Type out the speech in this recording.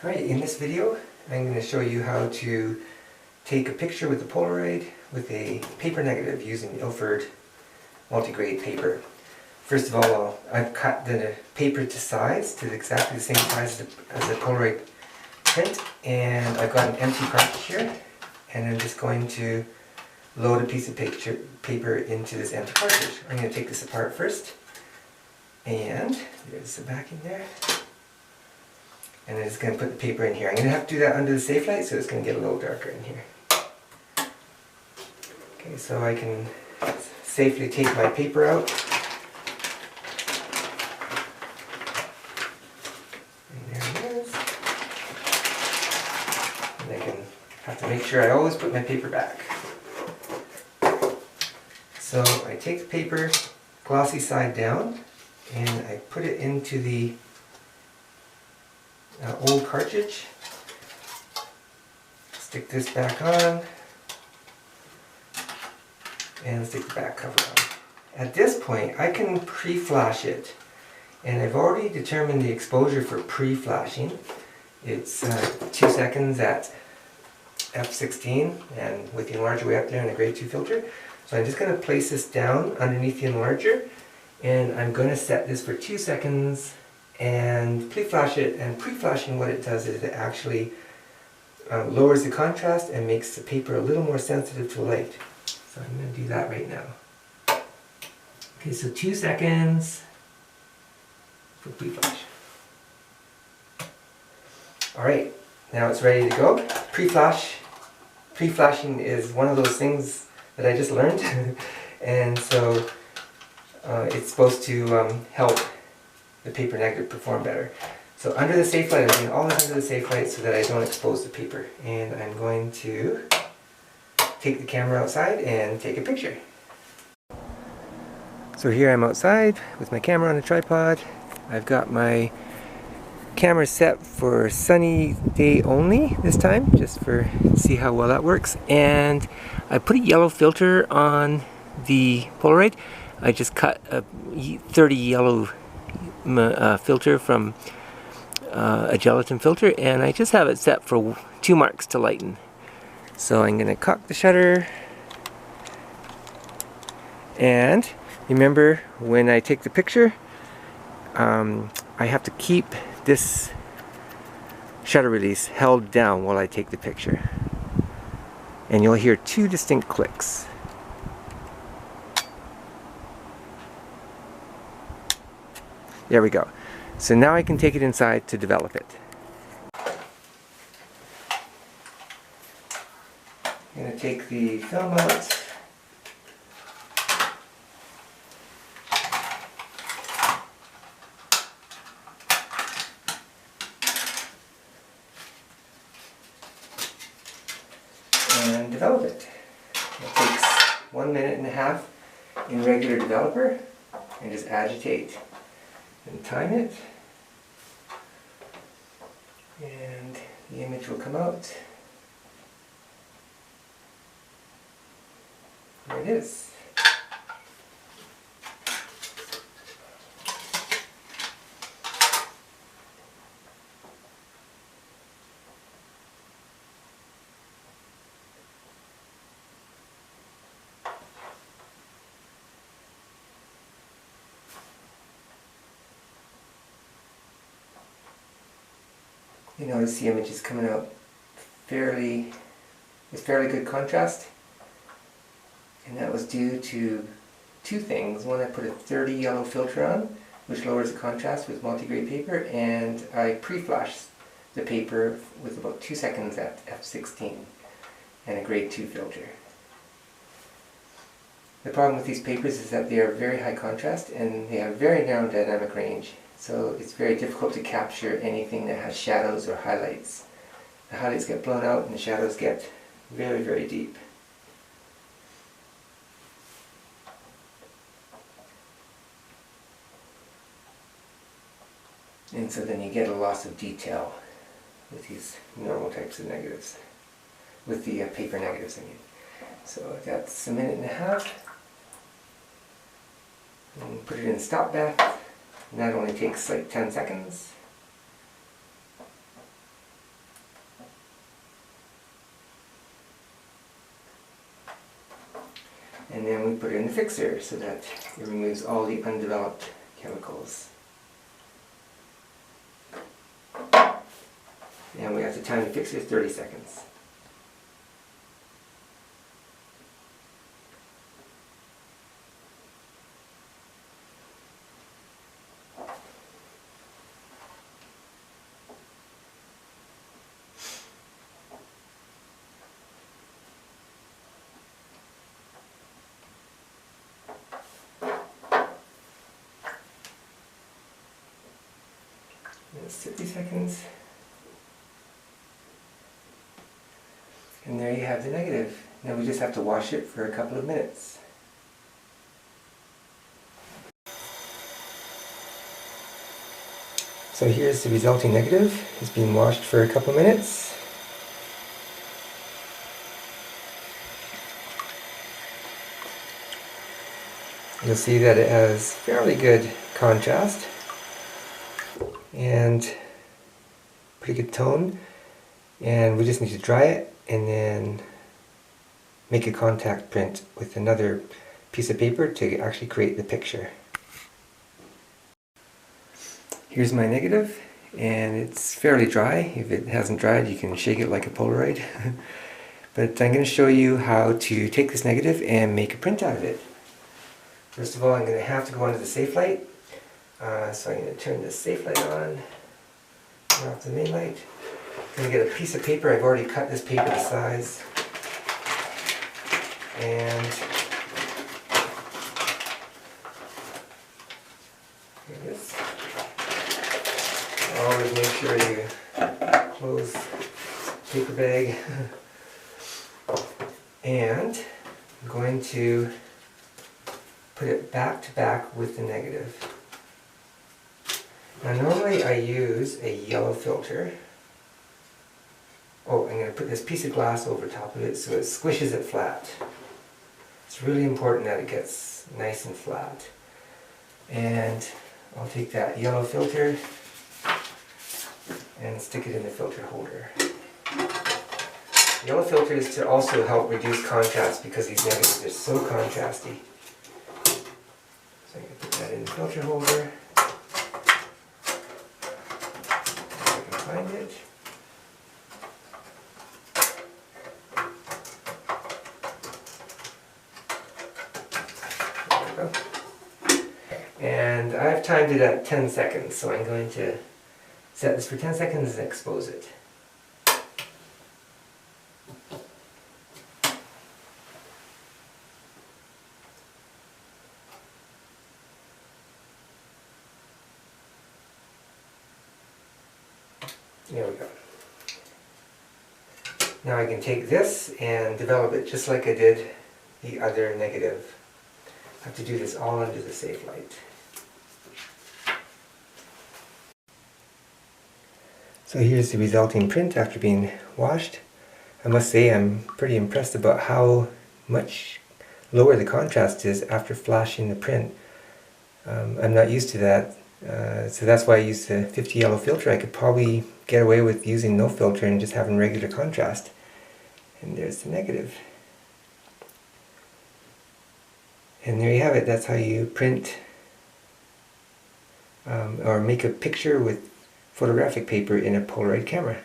Alright, in this video I'm going to show you how to take a picture with a Polaroid with a paper negative using Ilford multigrade paper. First of all, I've cut the paper to size, to exactly the same size as the Polaroid print, and I've got an empty cartridge here, and I'm just going to load a piece of paper into this empty cartridge. I'm going to take this apart first, and there's the backing there. And I'm just going to put the paper in here. I'm going to have to do that under the safe light, so it's going to get a little darker in here. Okay, so I can safely take my paper out. And there it is. And I can have to make sure I always put my paper back. So I take the paper, glossy side down, and I put it into the old cartridge. Stick this back on and stick the back cover on. At this point I can pre-flash it, and I've already determined the exposure for pre-flashing. It's 2 seconds at f16 and with the enlarger way up there and a grade 2 filter. So I'm just going to place this down underneath the enlarger, and I'm going to set this for 2 seconds and pre-flash it. And pre-flashing, what it does is it actually lowers the contrast and makes the paper a little more sensitive to light. So I'm going to do that right now. Okay, so 2 seconds for pre-flash. Alright, now it's ready to go. Pre-flashing is one of those things that I just learned and so it's supposed to help the paper negative perform better. So under the safe light, I'm doing all this under the safe light so that I don't expose the paper. And I'm going to take the camera outside and take a picture. So here I'm outside with my camera on a tripod. I've got my camera set for sunny day only this time, just for see how well that works. And I put a yellow filter on the Polaroid. I just cut a 30 yellow filter from a gelatin filter, and I just have it set for 2 marks to lighten. So I'm going to cock the shutter, and remember when I take the picture I have to keep this shutter release held down while I take the picture, and you'll hear 2 distinct clicks. There we go. So now I can take it inside to develop it. I'm going to take the film out. And develop it. It takes 1.5 minutes in regular developer, and just agitate and time it, and the image will come out. There it is. You notice the image is coming out with fairly good contrast, and that was due to 2 things. One, I put a 30 yellow filter on, which lowers the contrast with multigrade paper, and I pre-flashed the paper with about 2 seconds at f16 and a grade 2 filter. The problem with these papers is that they are very high contrast and they have very narrow dynamic range. So it's very difficult to capture anything that has shadows or highlights. The highlights get blown out and the shadows get very, very deep. And so then you get a loss of detail with these normal types of negatives. With the paper negatives, I mean. So that's 1.5 minutes. And put it in stop bath. And that only takes like 10 seconds. and then we put it in the fixer so that it removes all the undeveloped chemicals. And we have to time the fixer 30 seconds. That's 50 seconds. And there you have the negative. Now we just have to wash it for a couple of minutes. So here's the resulting negative. It's being washed for a couple of minutes. You'll see that it has fairly good contrast and pretty good tone, and we just need to dry it and then make a contact print with another piece of paper to actually create the picture. Here's my negative, and it's fairly dry. If it hasn't dried, you can shake it like a Polaroid. But I'm going to show you how to take this negative and make a print out of it. First of all, I'm going to have to go onto the safe light. So I'm going to turn the safe light on, turn off the main light. I'm going to get a piece of paper. I've already cut this paper to size. And here it is. Always make sure you close the paper bag. And I'm going to put it back to back with the negative. Now normally I use a yellow filter. Oh, I'm going to put this piece of glass over top of it so it squishes it flat. It's really important that it gets nice and flat. And I'll take that yellow filter and stick it in the filter holder. Yellow filter is to also help reduce contrast because these negatives are so contrasty. So I'm going to put that in the filter holder. If I can find it. There we go. And I've timed it at 10 seconds, so I'm going to set this for 10 seconds and expose it. There we go. Now I can take this and develop it just like I did the other negative. I have to do this all under the safe light. So here's the resulting print after being washed. I must say I'm pretty impressed about how much lower the contrast is after flashing the print. I'm not used to that, so that's why I used the 50 yellow filter. I could probably get away with using no filter and just having regular contrast. And there's the negative. And there you have it. That's how you print or make a picture with photographic paper in a Polaroid camera.